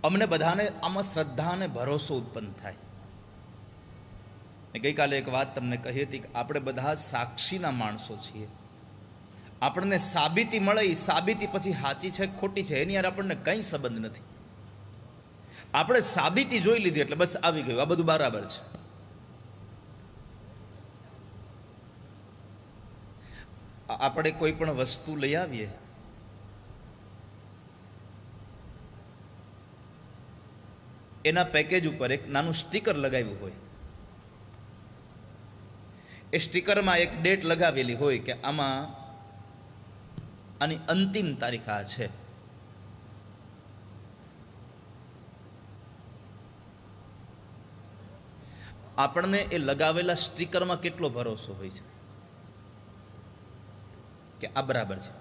અમને બધાને આમાં શ્રદ્ધા અને ભરોસો ઉત્પન્ન થાય. મેં ગઈકાલે એક વાત તમને કહી હતી કે આપણે બધા સાક્ષીના માણસો છીએ. આપણને સાબિતી મળે, એ સાબિતી પછી સાચી છે ખોટી છે એની યાર આપણને કંઈ સંબંધ નથી. આપણે સાબિતી જોઈ લીધી એટલે બસ આવી ગયું, આ બધું બરાબર છે. આપણે કોઈ પણ વસ્તુ લઈ આવીએ, એના પેકેજ ઉપર એક નાનું સ્ટીકર લગાવ્યું હોય. એ સ્ટીકરમાં એક ડેટ લગાવેલી હોય કે આમાં આની અંતિમ તારીખ આ છે. આપણને એ લગાવેલા સ્ટીકરમાં કેટલો ભરોસો હોય છે કે આ બરાબર છે.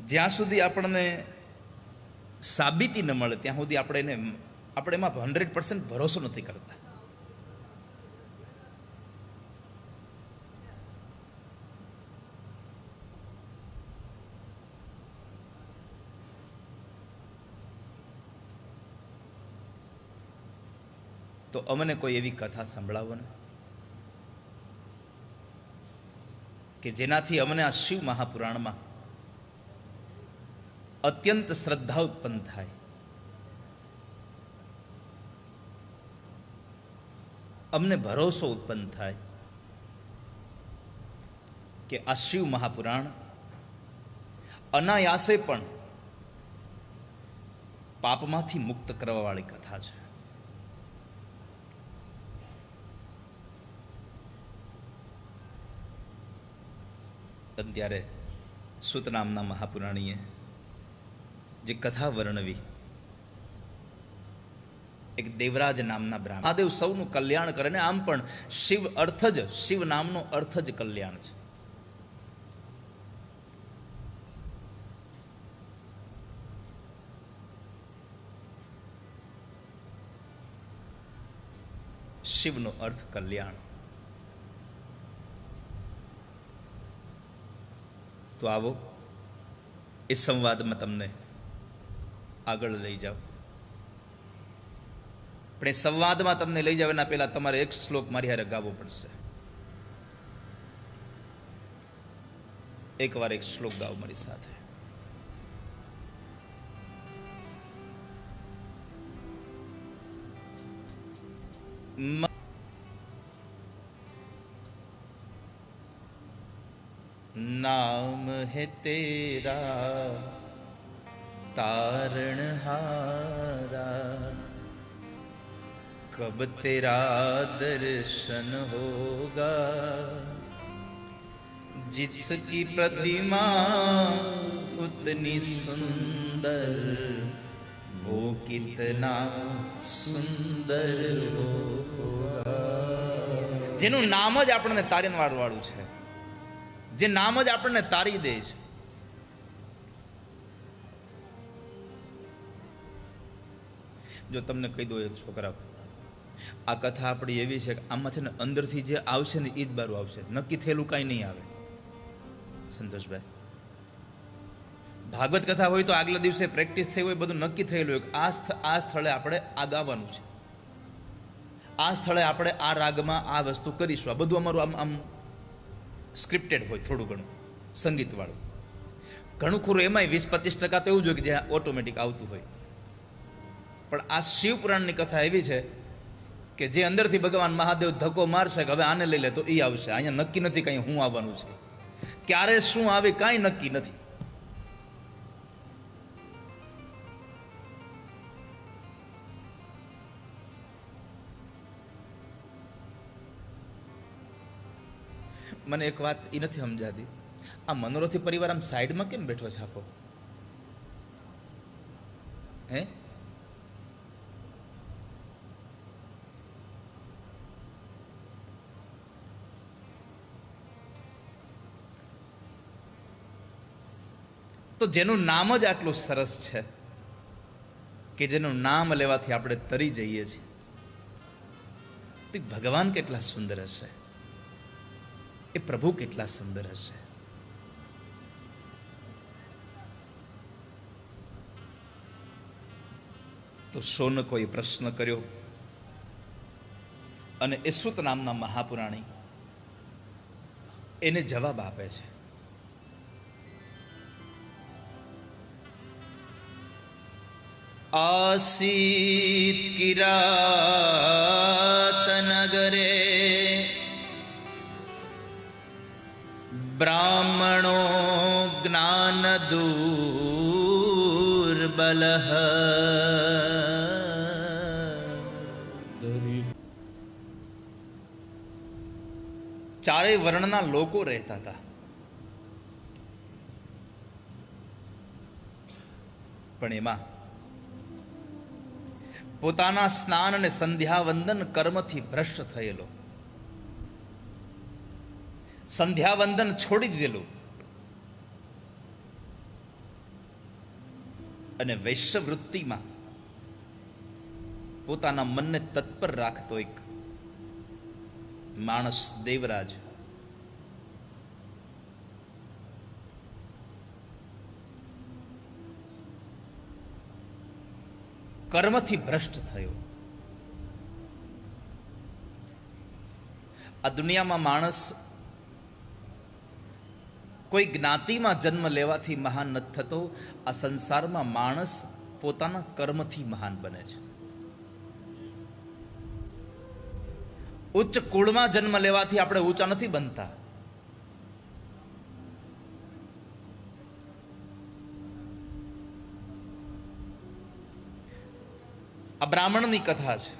જ્યાં સુધી આપણને સાબિતી ન મળે ત્યાં સુધી આપણે એમાં 100% ભરોસો નથી કરતા. તો અમને કોઈ એવી કથા સંભળાવો ને કે જેનાથી અમને આ શિવ મહાપુરાણમાં અત્યંત શ્રદ્ધા ઉત્પન્ન થાય, અમને ભરોસો ઉત્પન્ન થાય કે આ શિવ મહાપુરાણ અનાયાસે પણ પાપમાંથી મુક્ત કરવાવાળી કથા છે. ત્યારે સૂત નામના મહાપુરાણીએ જે કથા વર્ણવી, એક દેવરાજ નામના બ્રાહ્મણ, મહાદેવ સૌનું કલ્યાણ કરે ને આમ પણ શિવ અર્થ જ, શિવ નામનો અર્થ જ કલ્યાણ છે. શિવનો અર્થ કલ્યાણ. તો આવો એ સંવાદમાં તમને આગળ લઈ જાઓ. પણ એ સંવાદમાં તમને લઈ જાવ એના પહેલા તમારે એક શ્લોક મારી હારે ગાવો પડશે. એકવાર એક શ્લોક ગાઓ મારી સાથે. नाम है तेरा तारणहारा, कब तेरा दर्शन होगा, जिसकी प्रतिमा उतनी सुंदर, वो कितना सुंदर होगा. જેનું નામ જ આપણને તારીને વાળું છે, જે નામ જ આપણને તારી દે છે. જો તમને કહી દો એક છોકરા, આ કથા આપણી એવી છે કે આમાં છે ને અંદરથી જે આવશે ને એ જ બારું આવશે, નક્કી થયેલું કાંઈ નહીં આવે. સંતોષભાઈ, ભાગવત કથા હોય તો આગલા દિવસે પ્રેક્ટિસ થઈ હોય, બધું નક્કી થયેલું હોય, આ સ્થળે આપણે આ ગાવાનું છે, આ સ્થળે આપણે આ રાગમાં આ વસ્તુ કરીશું, આ બધું અમારું આમ સ્ક્રિપ્ટેડ હોય, થોડું ઘણું સંગીતવાળું. ઘણું ખરું એમાંય 20-25% તો એવું જ હોય કે જ્યાં ઓટોમેટિક આવતું હોય. પણ આ શિવપુરાણની કથા એવી છે કે જે અંદરથી ભગવાન મહાદેવ ધક્કો મારશે કે હવે આને લઈ લે તો એ આવશે. અહીંયા નક્કી નથી કંઈ હું આવવાનું છે, ક્યારે શું આવે કાંઈ નક્કી નથી. મને એક વાત એ નથી સમજાતી, આ મનોરથી પરિવાર આમ સાઈડમાં કેમ બેઠો છે આખો? હે, તો જેનું નામ જ આટલું સરસ છે કે જેનું નામ લેવાથી આપણે તરી જઈએ છીએ, તો ભગવાન કેટલા સુંદર હશે, એ પ્રભુ કેટલા સુંદર હશે. તો શૌનકોએ પ્રશ્ન કર્યો અને એ સુત નામના મહાપુરાણી એને જવાબ આપે છે. આસીત કિરાત નગરે બ્રાહ્મણો જ્ઞાન દુર્બલ. ચારેય વર્ણના લોકો રહેતા હતા, પણ એમાં પોતાના સ્નાન અને સંધ્યાવંદન કર્મથી ભ્રષ્ટ થયેલો, સંધ્યાવંદન છોડી દીધેલું અને વૈશ્યવૃત્તિમાં પોતાના મનને તત્પર રાખતો એક માણસ દેવરાજ કર્મથી ભ્રષ્ટ થયો. આ દુનિયામાં માણસ કોઈ જ્ઞાતિમાં જન્મ લેવાથી મહાન નથી થતો. આ સંસારમાં માણસ પોતાના કર્મથી મહાન બને છે. ઉચ્ચ કુળમાં જન્મ લેવાથી આપણે ઊંચા નથી બનતા. આ બ્રાહ્મણની કથા છે.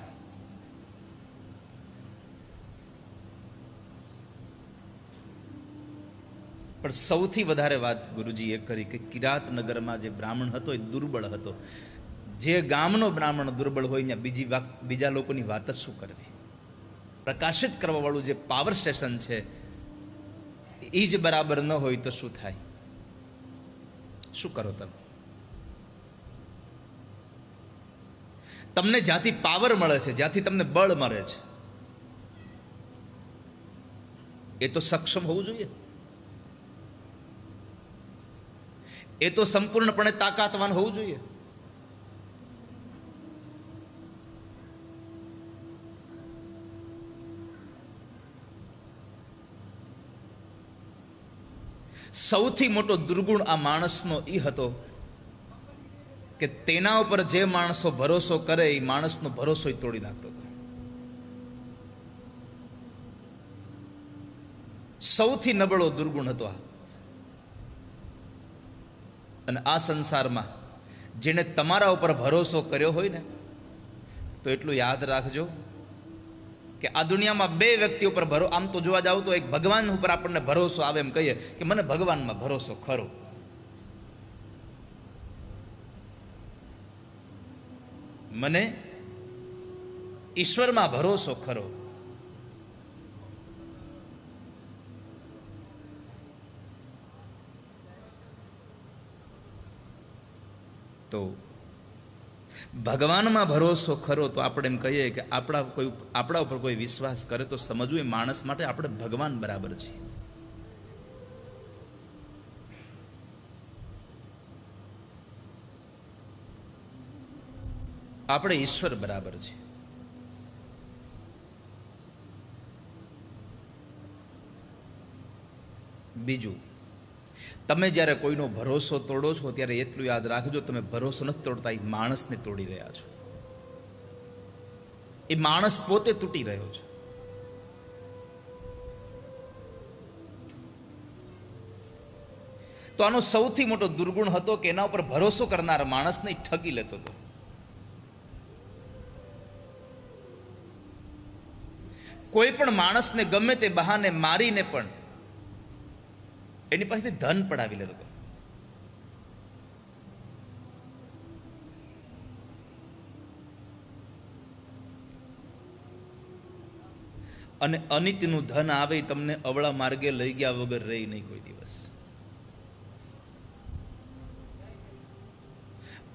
પણ સૌથી વધારે વાત ગુરુજીએ કરી કે કિરાત નગરમાં જે બ્રાહ્મણ હતો એ દુર્બળ હતો. જે ગામનો બ્રાહ્મણ દુર્બળ હોય ત્યાં બીજા લોકોની વાત જ શું કરવી. પ્રકાશિત કરવા વાળું જે પાવર સ્ટેશન છે એ જ બરાબર ન હોય તો શું થાય? શું કરો તમે? તમને જ્યાંથી પાવર મળે છે, જ્યાંથી તમને બળ મળે છે, એ તો સક્ષમ હોવું જોઈએ. એ તો સંપૂર્ણપણે તાકાતવાન હોવું જોઈએ. સૌથી મોટો દુર્ગુણ આ માણસનો એ હતો કે તેના ઉપર જે માણસો ભરોસો કરે એ માણસનો ભરોસો તોડી નાખતો હતો. સૌથી નબળો દુર્ગુણ હતો આ. અને આ સંસારમાં જેને તમારા ઉપર ભરોસો કર્યો હોય ને, તો એટલું યાદ રાખજો કે આ દુનિયામાં બે વ્યક્તિ ઉપર આમ તો જોવા જાવ તો એક ભગવાન ઉપર આપણને ભરોસો આવે એમ કહીએ કે મને ભગવાનમાં ભરોસો ખરો, મને ઈશ્વરમાં ભરોસો ખરો. તો ભગવાનમાં ભરોસો ખરો તો આપણે એમ કહીએ કે આપણા ઉપર કોઈ વિશ્વાસ કરે તો સમજવું એ માણસ માટે આપણે ભગવાન બરાબર છીએ. આપણે ઈશ્વર બરાબર છે. બીજું, તમે જ્યારે કોઈનો ભરોસો તોડો છો ત્યારે એટલું યાદ રાખજો, તમે ભરોસો નથી તોડતા, એ માણસને તોડી રહ્યા છો. એ માણસ પોતે તૂટી રહ્યો છે. તો આનો સૌથી મોટો દુર્ગુણ હતો કે એના ઉપર ભરોસો કરનાર માણસને ઠગી લેતો હતો. કોઈ પણ માણસને ગમે તે બહાને મારીને પણ એની પાસેથી ધન પડાવી લેતો હતો. અને અનિતનું ધન આવે તમને અવળા માર્ગે લઈ ગયા વગર રહી નહીં કોઈ દિવસ.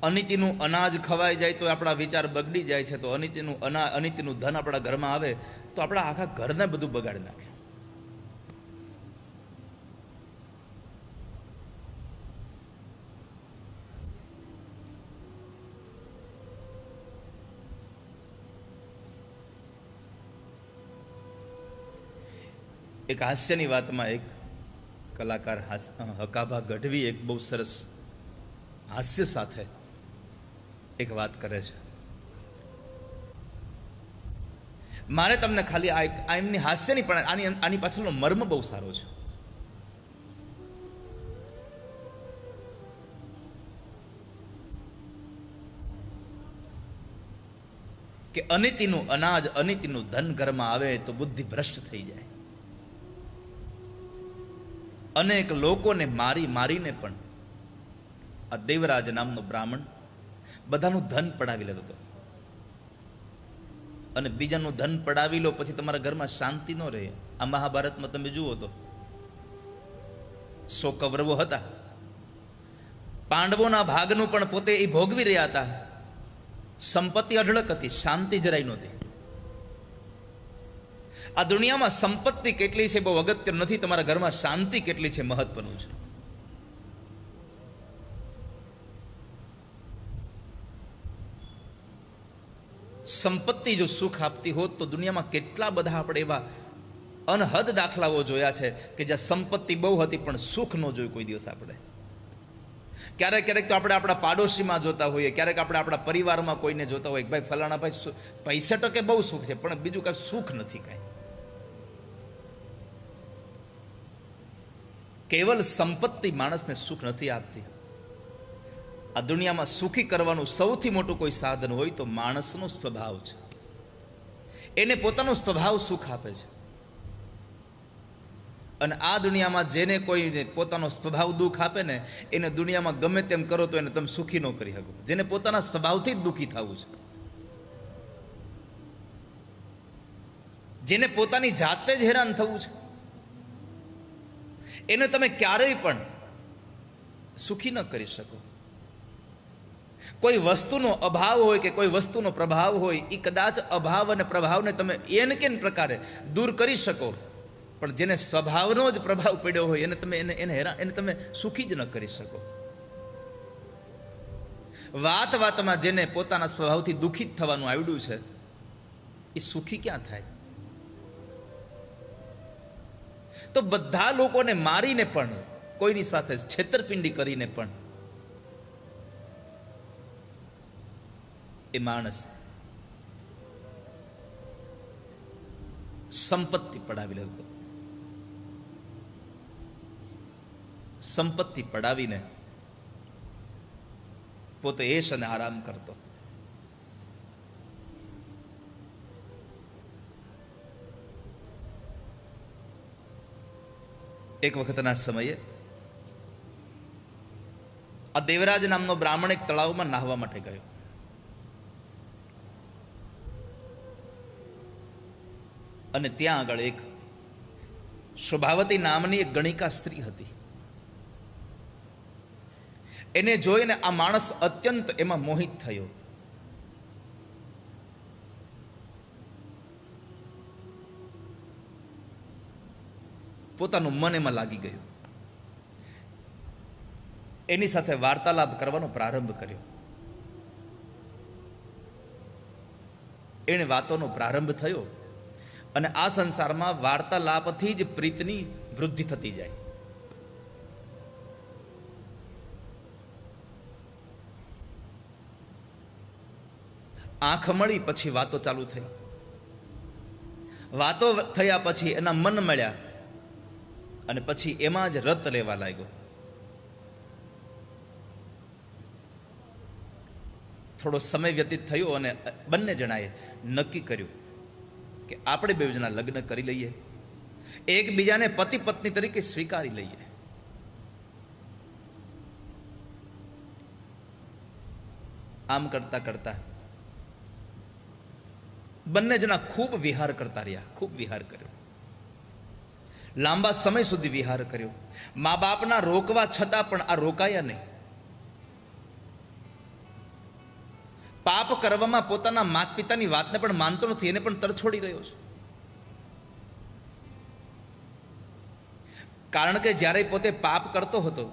અનિતિનું અનાજ ખવાઈ જાય તો આપણા વિચાર બગડી જાય છે, તો અનિતિનું ધન આપણા ઘરમાં આવે તો આપણા આખા ઘરને બધું બગાડી નાખે. એક હાસ્યની વાતમાં એક કલાકાર હકાભા ગઢવી એક બહુ સરસ હાસ્ય સાથે એક વાત કરે છે. મારે તમને ખાલી આ એમની હાસ્યની પણ આની પાછળનો મર્મ બહુ સારો છે. કે અનિતિનું અનાજ અનિતિનું ધન ઘરમાં આવે તો બુદ્ધિ ભ્રષ્ટ થઈ જાય. અનેક લોકોને મારીને પણ આ દેવરાજ નામનો બ્રાહ્મણ બધાનું ધન પડાવી લેતો હતો. અને બીજાનું ધન પડાવી લો પછી તમારા ઘરમાં શાંતિ ન રહે. આ મહાભારતમાં તમે જુઓ તો 100 કૌરવો હતા, પાંડવોના ભાગનું પણ પોતે એ ભોગવી રહ્યા હતા. સંપત્તિ અઢળક હતી, શાંતિ જરાય નહોતી. આ દુનિયામાં સંપત્તિ કેટલી છે બહુ અગત્ય નથી, તમારા ઘરમાં શાંતિ કેટલી છે મહત્વનું છે. સંપત્તિ જો સુખ આપતી હોત તો દુનિયામાં કેટલા બધા આપણે એવા અનહદ દાખલાઓ જોયા છે કે જ્યાં સંપત્તિ બહુ હતી પણ સુખ ન જોયું કોઈ દિવસ. આપણે ક્યારેક તો આપણે આપણા પાડોશીમાં જોતા હોઈએ, ક્યારેક આપણે આપણા પરિવારમાં કોઈને જોતા હોઈએ, ભાઈ ફલાણા ભાઈ પૈસા ટકે બહુ સુખ છે પણ બીજું કાંઈ સુખ નથી. કાંઈ કેવલ સંપત્તિ માણસને સુખ નથી આપતી. આ દુનિયામાં સુખી કરવાનું સૌથી મોટું કોઈ સાધન હોય તો માણસનો સ્વભાવ છે. એને પોતાનો સ્વભાવ સુખ આપે છે. અને આ દુનિયામાં જેને કોઈને પોતાનો સ્વભાવ દુઃખ આપે ને એને દુનિયામાં ગમે તેમ કરો તો એને તમે સુખી ન કરી શકો. જેને પોતાના સ્વભાવથી જ દુઃખી થવું છે, જેને પોતાની જાતે જ હેરાન થવું છે, એને તમે ક્યારેય પણ સુખી ન કરી શકો. કોઈ વસ્તુનો અભાવ હોય કે કોઈ વસ્તુનો પ્રભાવ હોય, એ કદાચ અભાવ અને પ્રભાવને તમે એને કેન પ્રકારે દૂર કરી શકો, પણ જેને સ્વભાવનો જ પ્રભાવ પડ્યો હોય એને તમે સુખી જ ન કરી શકો. વાતમાં જેને પોતાના સ્વભાવથી દુઃખિત થવાનું આવડ્યું છે એ સુખી ક્યાં થાય? તો બધા લોકોને મારીને પણ, કોઈની સાથે છેતરપિંડી કરીને પણ એ માણસ સંપત્તિ પડાવી લેતો. સંપત્તિ પડાવીને પોતે એશ અને આરામ કરતો. એક વખતના સમયે આ દેવરાજ નામનો બ્રાહ્મણ એક તળાવમાં નાહવા માટે ગયો. અને ત્યાં આગળ એક શોભાવતી નામની એક ગણિકા સ્ત્રી હતી. એને જોઈને આ માણસ અત્યંત એમાં મોહિત થયો. પોતાનું મન એમાં લાગી ગયું. એની સાથે વાર્તાલાપ કરવાનો પ્રારંભ કર્યો. એને વાતોનો પ્રારંભ થયો અને આ સંસારમાં વાર્તાલાપથી જ પ્રીતની વૃદ્ધિ થતી જાય. આંખ મળી પછી વાતો ચાલુ થઈ. વાતો થયા પછી એના મન મળ્યા અને પછી એમાં જ રત લેવા લાગ્યો. થોડો સમય વ્યતીત થયો અને બંને જણાએ નક્કી કર્યું કે આપણે બે જણા લગ્ન કરી લઈએ, એકબીજાને પતિ પત્ની તરીકે સ્વીકારી લઈએ. આમ કરતા કરતા બંને જણા ખૂબ વિહાર કરતા રહ્યા. ખૂબ વિહાર કર્યો, લાંબા સમય સુધી વિહાર કર્યો. મા બાપના રોકવા છતાં પણ આ રોકાયા નહીં. પાપ કરવામાં પોતાના માતા પિતાની વાતને પણ માનતો નથી, એને પણ તરછોડી રહ્યો છે. કારણ કે જ્યારે પોતે પાપ કરતો હતો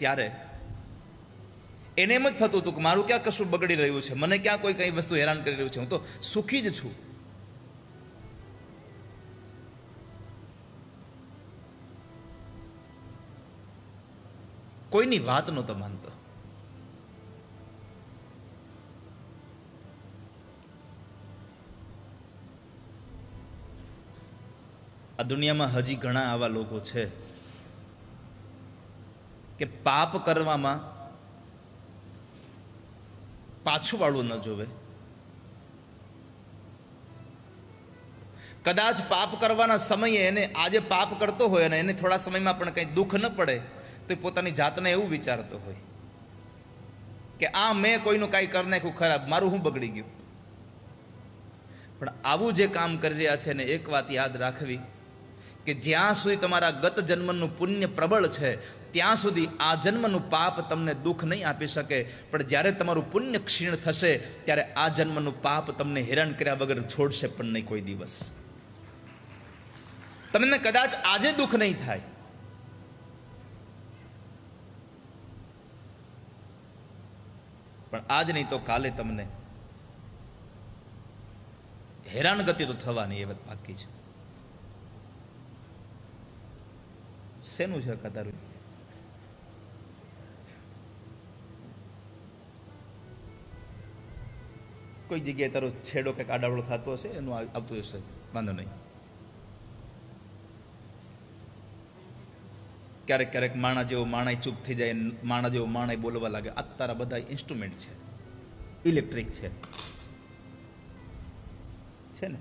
ત્યારે એને એમ જ થતું હતું કે મારું ક્યાં કશું બગડી રહ્યું છે, મને ક્યાં કોઈ કઈ વસ્તુ હેરાન કરી રહ્યું છે, હું તો સુખી જ છું. કોઈની વાત નહોતો માનતો. આ દુનિયામાં હજી ઘણા આવા લોકો છે કે પાપ કરવામાં પાછું વાળવું ન જોવે. કદાચ પાપ કરવાના સમયે એને આજે પાપ કરતો હોય અને એને થોડા સમયમાં પણ કંઈ દુઃખ ન પડે તો એ પોતાની જાતને એવું વિચારતો હોય કે આ મેં કોઈનું કાંઈ કરી નાખ્યું ખરાબ, મારું હું બગડી ગયું. પણ આવું જે કામ કરી રહ્યા છે ને એક વાત યાદ રાખવી કે જ્યાં સુધી તમારા ગત જન્મનું પુણ્ય પ્રબળ છે ત્યાં સુધી આ જન્મનું પાપ તમને દુઃખ નહીં આપી શકે, પણ જ્યારે તમારું પુણ્ય ક્ષીણ થશે ત્યારે આ જન્મનું પાપ તમને હેરાન કર્યા વગર છોડશે પણ નહીં કોઈ દિવસ. તમને કદાચ આજે દુઃખ નહીં થાય, પણ આજ નહીં તો કાલે તમને હેરાન ગતિ તો થવાની એ વાત બાકી છે. શેનું છે કતારું? કોઈ જગ્યાએ તારો છેડો કંઈક આડાવડો થતો હશે, એનું આવતું હશે, વાંધો નહીં. ક્યારેક ક્યારેક માણા જેવો માણા ચૂપ થઈ જાય, માણા જેવો માણા બોલવા લાગે. આ તારા બધા ઇન્સ્ટ્રુમેન્ટ છે, ઇલેક્ટ્રિક છે ને.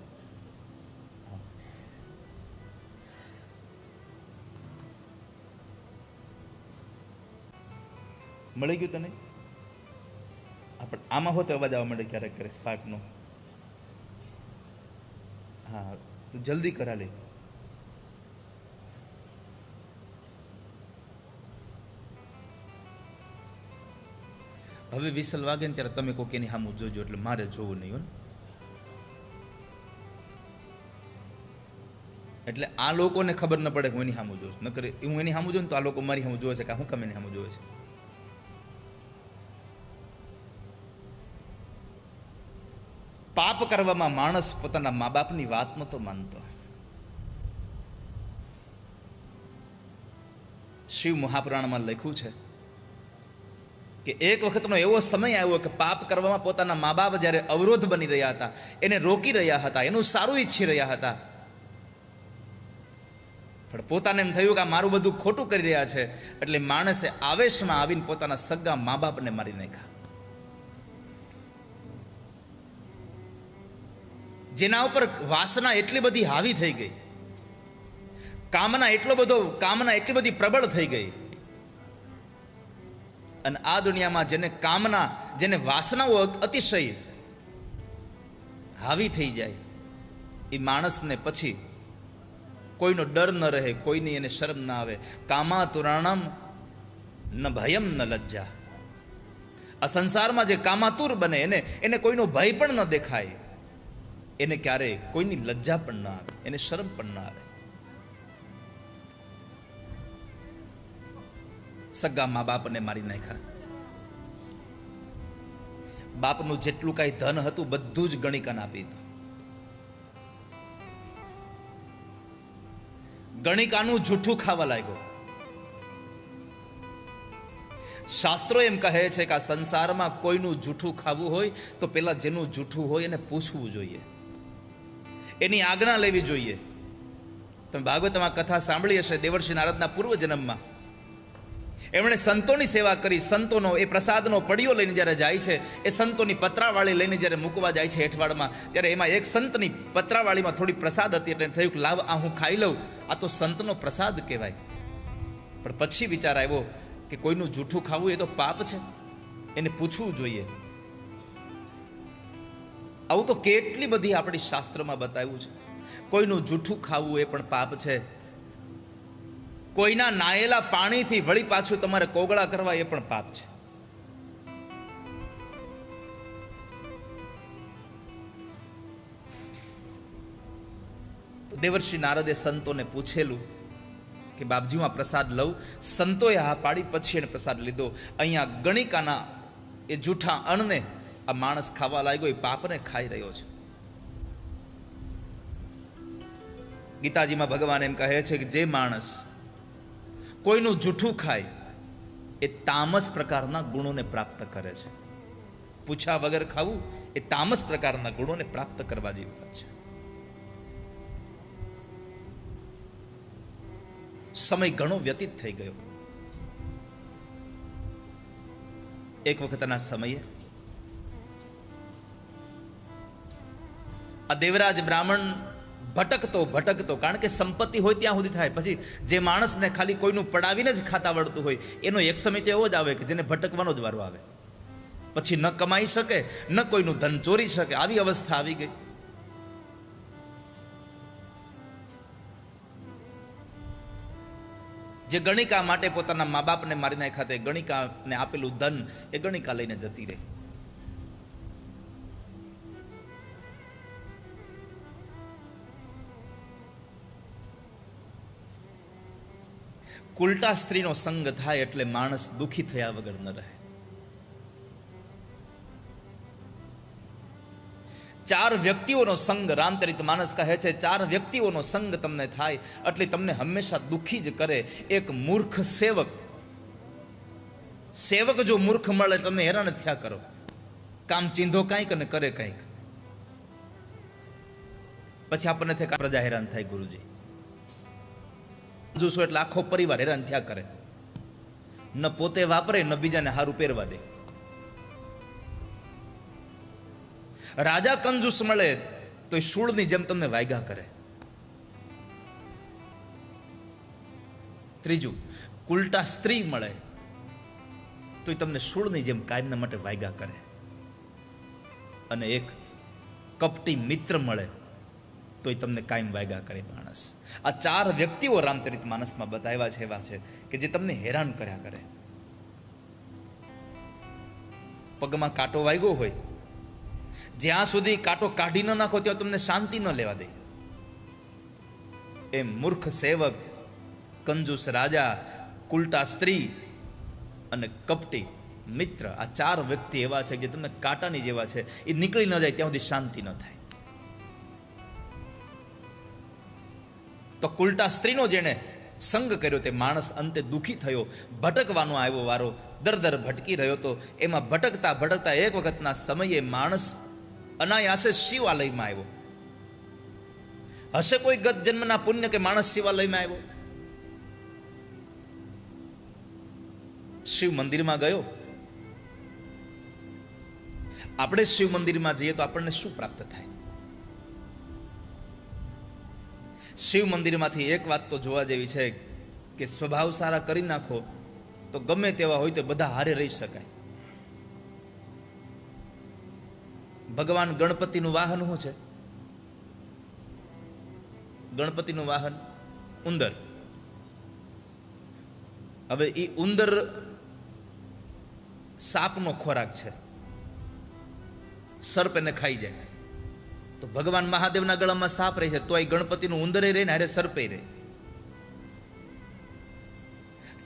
મળી ગયું તને? પણ આમાં હોતે અવાજ આવવા માંડે ક્યારેક ક્યારેક સ્પાર્કનો. હા, તું જલ્દી કરા લે. હવે વિસલ વાગે ને ત્યારે તમે કોક એની સામું જોજો, એટલે મારે જોવું નહીં હોય. એટલે આ લોકોને ખબર ન પડે કે હું એની સામું જોઉં છું. નકર હું એની સામું જોઉં તો આ લોકો મારી સામું જોવે છે કે હું કેમ એની સામું જોવે છે. પાપ કરવામાં માણસ પોતાના મા બાપની વાત નતો માનતો. શિવ મહાપુરાણમાં લખ્યું છે કે એક વખતનો એવો સમય આવ્યો કે પાપ કરવામાં પોતાના મા બાપ જ્યારે અવરોધ બની રહ્યા હતા, એને રોકી રહ્યા હતા, એનું સારું ઈચ્છી રહ્યા હતા, પણ પોતાને એમ થયું કે આ મારું બધું ખોટું કરી રહ્યા છે, એટલે માણસે આવેશમાં આવીને પોતાના સગા મા બાપને મારી નાખ્યા. જેના ઉપર વાસના એટલી બધી હાવી થઈ ગઈ, કામના એટલી બધી પ્રબળ થઈ ગઈ. અને આ દુનિયામાં જેને વાસનાઓ અતિશય હાવી થઈ જાય, એ માણસને પછી કોઈનો ડર ન રહે, કોઈની એને શરમ ના આવે. કામાતુરાણમ ન ભયમ ન લજ્જા. આ સંસારમાં જે કામાતુર બને એને કોઈનો ભય પણ ન દેખાય, એને ક્યારેય કોઈની લજ્જા પણ ના આવે, એને શરમ પણ ના આવે. સગા મા બાપને મારી નાખ્યા. બાપનું જેટલું કાંઈ ધન હતું બધું જ ગણિકાને આપી દીધું. ગણિકાનું જૂઠું ખાવા લાગ્યો. શાસ્ત્રો એમ કહે છે કે આ સંસારમાં કોઈનું જૂઠું ખાવું હોય તો પેલા જેનું જૂઠું હોય એને પૂછવું જોઈએ, એની આજ્ઞા લેવી જોઈએ. તમે ભાગવતમાં કથા સાંભળી હશે, દેવર્ષિ નારદના પૂર્વ જન્મમાં એમણે સંતોની સેવા કરી. સંતોનો એ પ્રસાદનો પડિયો લઈને જ્યારે જાય છે, એ સંતોની પતરાવાળી લઈને જ્યારે મૂકવા જાય છે હેઠવાડમાં, ત્યારે એમાં એક સંતની પતરાવાળીમાં થોડી પ્રસાદ હતી, એટલે થયું કે લાવ આ હું ખાઈ લઉં, આ તો સંતનો પ્રસાદ કહેવાય. પણ પછી વિચાર આવ્યો કે કોઈનું જૂઠું ખાવું એ તો પાપ છે, એને પૂછવું જોઈએ. આવું તો કેટલી બધી આપણી શાસ્ત્રોમાં બતાવ્યું છે. કોઈનું જૂઠું ખાવું એ પણ પાપ છે. કોઈના નાયેલા પાણીથી વળી પાછું તમારે કોગળા કરવા એ પણ પાપ છે. તો દેવર્ષિ નારદે સંતોને પૂછેલું કે બાપજી હું આ પ્રસાદ લઉં. સંતોએ હા પાડી, પછી એને પ્રસાદ લીધો. અહીંયા ગણિકાના એ જૂઠા અન્નને આ માણસ ખાવા લાગ્યો, એ પાપને ખાઈ રહ્યો છે. ગીતાજીમાં ભગવાન એમ કહે છે કે જે માણસ કોઈનું જૂઠું ખાય એ તામસ પ્રકારના ગુણોને પ્રાપ્ત કરે છે. પૂછા વગર ખાવું એ તામસ પ્રકારના ગુણોને પ્રાપ્ત કરવા જેવી વાત છે. સમય ઘણો વ્યતીત થઈ ગયો. એક વખતના સમયે આ દેવરાજ બ્રાહ્મણ ભટકતો, કારણ કે સંપત્તિ હોય ત્યાં સુધી થાય. પછી જે માણસને ખાલી કોઈનું પડાવીને જ ખાતા આવડતું હોય એનો એક સમય તો એવો જ આવે કે જેને ભટકવાનો જ વારો આવે. પછી ન કમાઈ શકે, ન કોઈનું ધન ચોરી શકે, આવી અવસ્થા આવી ગઈ. જે ગણિકા માટે પોતાના મા બાપને મારી નાખ્યા તે ગણિકાને આપેલું ધન એ ગણિકા લઈને જતી રહી. કુલટા સ્ત્રીનો સંગ થાય એટલે માણસ દુઃખી થયા વગર ન રહે. 4 વ્યક્તિઓનો સંગ, રામચરિતમાનસ કહે છે 4 વ્યક્તિઓનો સંગ તમને થાય એટલે તમને હંમેશા દુઃખી જ કરે. એક મૂર્ખ સેવક જો મૂર્ખ મળે તમે હેરાન થયા કરો. કામ ચીંધો કંઈક અને કરે કંઈક, પછી આપણને થાય પ્રજા હેરાન થાય. ગુરુજી જોશો એટલે આખો પરિવાર હેરાન થયા કરે. ન પોતે વાપરે ન બીજાને હારું પહેરવા દે. રાજા કંજૂસ મળે તો એ શૂળની જેમ તમને વાયગા કરે. ત્રીજું, કુલટા સ્ત્રી મળે તો એ તમને શૂળની જેમ કાયમના માટે વાયગા કરે. અને એક કપટી મિત્ર મળે તો એ તમને કાયમ વાયગા કરે માણસ. આ 4 વ્યક્તિઓ રામચરિતમાનસમાં બતાવ્યા છે એવા છે કે જે તમને હેરાન કર્યા કરે. પગમાં કાંટો વાગ્યો હોય, જ્યાં સુધી કાંટો કાઢી ન નાખો ત્યાં તમને શાંતિ ન લેવા દે. એમ મૂર્ખ સેવક, કંજૂસ રાજા, કુલટા સ્ત્રી અને કપટી મિત્ર, આ 4 વ્યક્તિ એવા છે કે તમને કાંટાની જેવા છે. એ નીકળી ન જાય ત્યાં સુધી શાંતિ ન થાય. તો કુલટા સ્ત્રીનો જેણે સંગ કર્યો તે માણસ અંતે દુઃખી થયો. ભટકવાનો આવ્યો વારો, દર ભટકી રહ્યો તો એમાં ભટકતા એક વખતના સમયે માણસ અનાયાસે શિવાલયમાં આવ્યો. હશે કોઈ ગત જન્મના પુણ્ય કે માણસ શિવાલયમાં આવ્યો? શિવ મંદિરમાં ગયો. આપણે શિવ મંદિરમાં જઈએ તો આપણને શું પ્રાપ્ત થાય? શિવ મંદિરમાંથી એક વાત તો જોવા જેવી છે કે સ્વભાવ સારા કરી નાખો તો ગમે તેવા હોય તો બધા હારે રહી શકાય. ભગવાન ગણપતિનું વાહન શું છે? ગણપતિનું વાહન ઉંદર. હવે એ ઉંદર સાપનો ખોરાક છે, સર્પ એને ખાઈ જાય. તો ભગવાન મહાદેવના ગળામાં સાપ રહે છે તો એ ગણપતિનું ઉંદરે રહે ને હારે સર્પે રહે.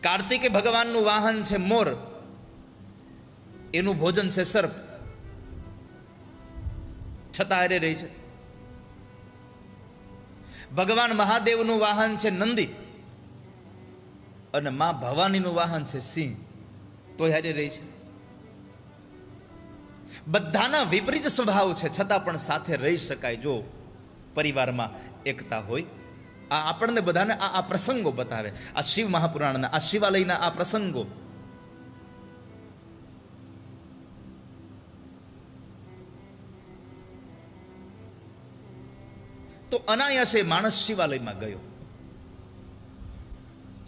કાર્તિકે ભગવાનનું વાહન છે મોર, એનું ભોજન છે સર્પ, છતાં હારે રહી છે. ભગવાન મહાદેવનું વાહન છે નંદી અને મા ભવાનીનું વાહન છે સિંહ, તોય હારે રહી છે. બધાના વિપરીત સ્વભાવ છે છતાં પણ સાથે રહી શકાય જો પરિવારમાં એકતા હોય. આ આપણને બધાને આ પ્રસંગો બતાવે. આ શિવ મહાપુરાણના, આ શિવાલયના આ પ્રસંગો. તો અનાયાસે માણસ શિવાલયમાં ગયો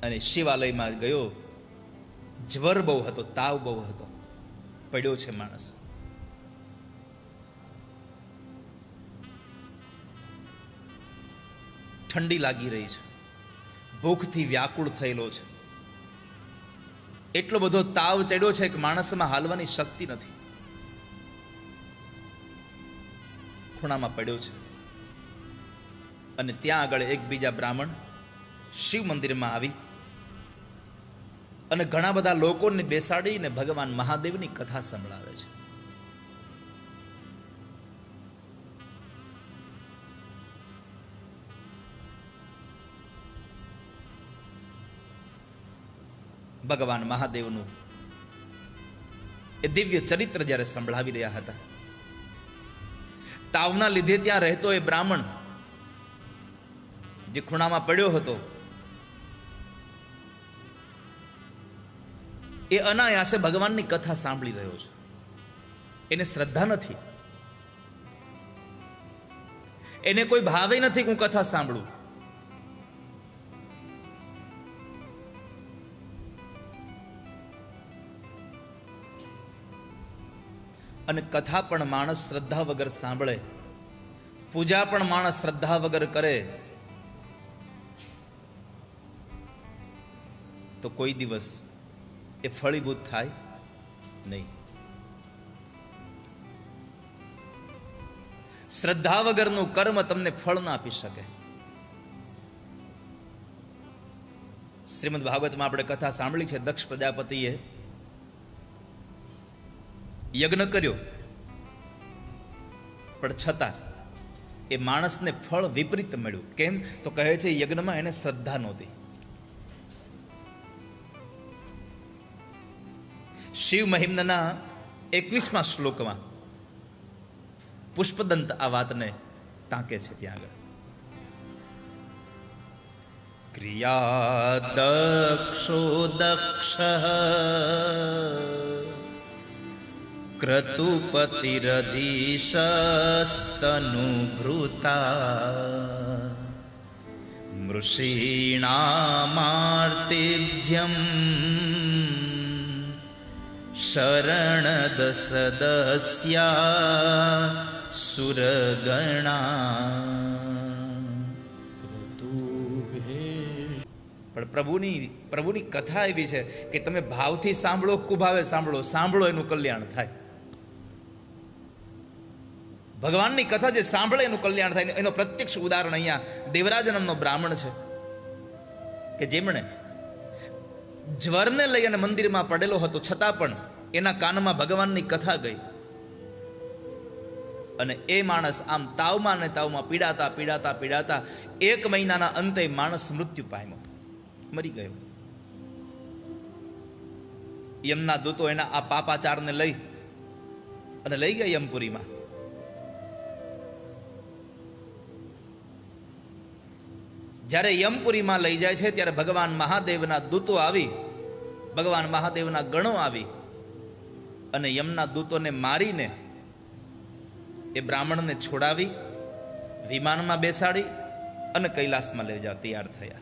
અને શિવાલયમાં ગયો. જ્વર બહુ હતો, તાવ બહુ હતો, પડ્યો છે માણસ. ઠંડી લાગી રહી છે, ભૂખથી વ્યાકુળ થયેલો છે. એટલો બધો તાવ ચડ્યો છે કે માણસમાં હાલવાની શક્તિ નથી. ખૂણામાં પડ્યો છે. અને ત્યાં આગળ એક બીજા બ્રાહ્મણ શિવ મંદિરમાં આવી અને ઘણા બધા લોકોને બેસાડીને ભગવાન મહાદેવની કથા સંભળાવે છે. ભગવાન મહાદેવનું એ દિવ્ય ચરિત્ર જ્યારે સંભળાવી રહ્યા હતા, તાવના લીધે ત્યાં રહેતો એ બ્રાહ્મણ જે ખૂણામાં પડ્યો હતો, એ અનાયાસે ભગવાનની કથા સાંભળી રહ્યો છે. એને શ્રદ્ધા નથી, એને કોઈ ભાવે નથી કે હું કથા સાંભળું. અને કથા પણ માણસ શ્રદ્ધા વગર સાંભળે, પૂજા પણ માણસ શ્રદ્ધા વગર કરે, તો કોઈ દિવસ એ ફળીભૂત થાય નહીં. શ્રદ્ધા વગરનું કર્મ તમને ફળ ના આપી શકે. શ્રીમદ ભાગવતમાં આપણે કથા સાંભળી છે, દક્ષ પ્રજાપતિએ યજ્ઞ કર્યો, પણ છતાં એ માણસને ફળ વિપરીત મળ્યું. કેમ? તો કહે છે યજ્ઞમાં એને શ્રદ્ધા નહોતી. શિવ મહિમ્નના 21મા શ્લોકમાં પુષ્પદંત આ વાતને ટાંકે છે. ત્યાં આગળ ક્રિયા દક્ષો દક્ષ ક્રતુપતિરધીશસ્તનુભૃતા મૃષીણામાર્તિભ્યમ શરણદસદસ્યા સુરગણા. પણ પ્રભુની કથા એવી છે કે તમે ભાવથી સાંભળો, કુભાવે સાંભળો, સાંભળો એનું કલ્યાણ થાય. ભગવાનની કથા જે સાંભળે એનું કલ્યાણ થાય. એનો પ્રત્યક્ષ ઉદાહરણ અહીંયા દેવરાજ નામનો બ્રાહ્મણ છે કે જેમણે જ્વરને લઈ અને મંદિરમાં પડેલો હતો, છતાં પણ એના કાનમાં ભગવાનની કથા ગઈ અને એ માણસ આમ તાવમાં ને તાવમાં પીડાતા પીડાતા પીડાતા 1 મહિનાના અંતે માણસ મૃત્યુ પામ્યો, મરી ગયો. યમના દૂતો એના આ પાપાચારને લઈ અને લઈ ગયા યમપુરીમાં. જ્યારે યમપુરીમાં લઈ જાય છે ત્યારે ભગવાન મહાદેવના દૂતો આવી, ભગવાન મહાદેવના ગણો આવી અને યમના દૂતોને મારીને એ બ્રાહ્મણને છોડાવી વિમાનમાં બેસાડી અને કૈલાસમાં લઈ જવા તૈયાર થયા.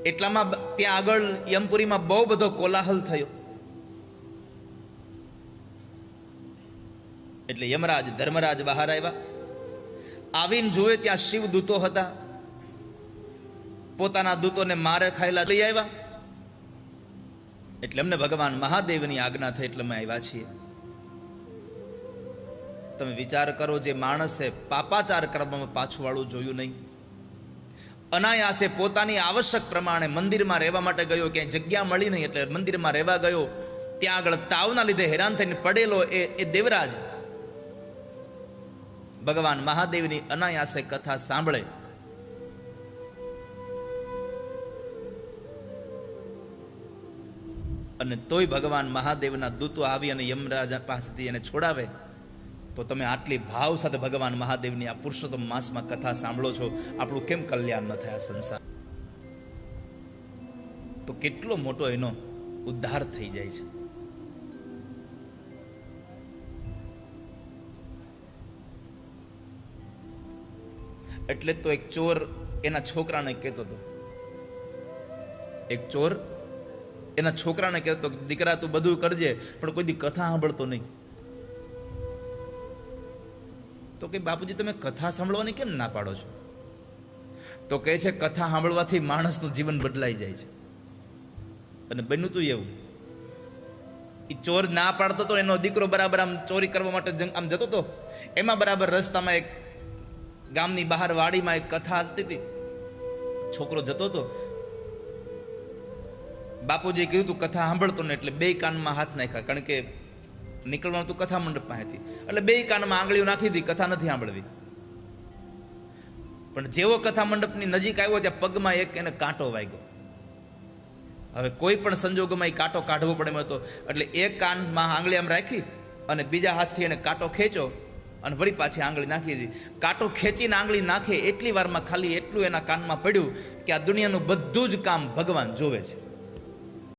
એટલામાં ત્યાં આગળ યમપુરીમાં બહુ બધો કોલાહલ થયો. એટલે યમરાજ ધર્મરાજ બહાર આવ્યા. આવીને જુએ ત્યાં શિવ દૂતો હતા, પોતાના દૂતોને મારે ખાયેલા લઈ આવ્યા. એટલે અમને ભગવાન મહાદેવની આજ્ઞા થઈ એટલે અમે આવ્યા છીએ. તમે વિચાર કરો, જે માણસે પાપાચાર કરવામાં પાછું વાળું જોયું નહીં, અનાયાસે પોતાની આવશ્યક પ્રમાણે મંદિરમાં રહેવા માટે ગયો, ક્યાંય જગ્યા મળી નહીં એટલે મંદિરમાં રહેવા ગયો. ત્યાં આગળ તાવના લીધે હેરાન થઈને પડેલો એ દેવરાજ ભગવાન મહાદેવની અનાયાસે કથા સાંભળે અને તોય ભગવાન મહાદેવના દૂતો આવી અને યમરાજા પાસેથી એને છોડાવે, તો તમે આટલી ભાવ સાથે ભગવાન મહાદેવની આ પુરુષોત્તમ માસમાં કથા સાંભળો છો, આપણું કેમ કલ્યાણ ન થાય? સંસાર તો કેટલો મોટો એનો ઉદ્ધાર થઈ જાય છે. એટલે તો એક ચોર એના છોકરાને કહેતો હતો, એક ચોર એના છોકરાને કહેતો, દીકરા તું બધું કરજે પણ કોઈ દી કથા સાંભળતો નહીં. તો કે બાપુજી તમે કથા સાંભળવાની કેમ ના પાડો છો? તો કહે છે કથા સાંભળવાથી માણસનું જીવન બદલાઈ જાય છે. અને બન્યું તું એવું. એ ચોર ના પાડતો તો, એનો દીકરો બરાબર આમ ચોરી કરવા માટે આમ જતો હતો, એમાં બરાબર રસ્તામાં એક ગામની બહાર વાડીમાં એક કથા હાલતી હતી. છોકરો જતો હતો, બાપુજીએ કીધું તું કથા સાંભળતો ને એટલે બે કાનમાં હાથ નાખ્યા, કારણ કે નીકળવાનું તું કથા મંડપ પાસેથી, એટલે બે કાનમાં આંગળીઓ નાખી હતી, કથા નથી સાંભળવી. પણ જેવો કથા મંડપની નજીક આવ્યો ત્યાં પગમાં એક એને કાંટો વાગ્યો. હવે કોઈ પણ સંજોગોમાં એ કાંટો કાઢવો પડે એમ હતો, એટલે એક કાનમાં આંગળી આમ રાખી અને બીજા હાથથી એને કાંટો ખેંચો અને વળી પાછી આંગળી નાખી દીધી. કાંટો ખેંચીને આંગળી નાખે એટલી વારમાં ખાલી એટલું એના કાનમાં પડ્યું કે આ દુનિયાનું બધું જ કામ ભગવાન જોવે છે.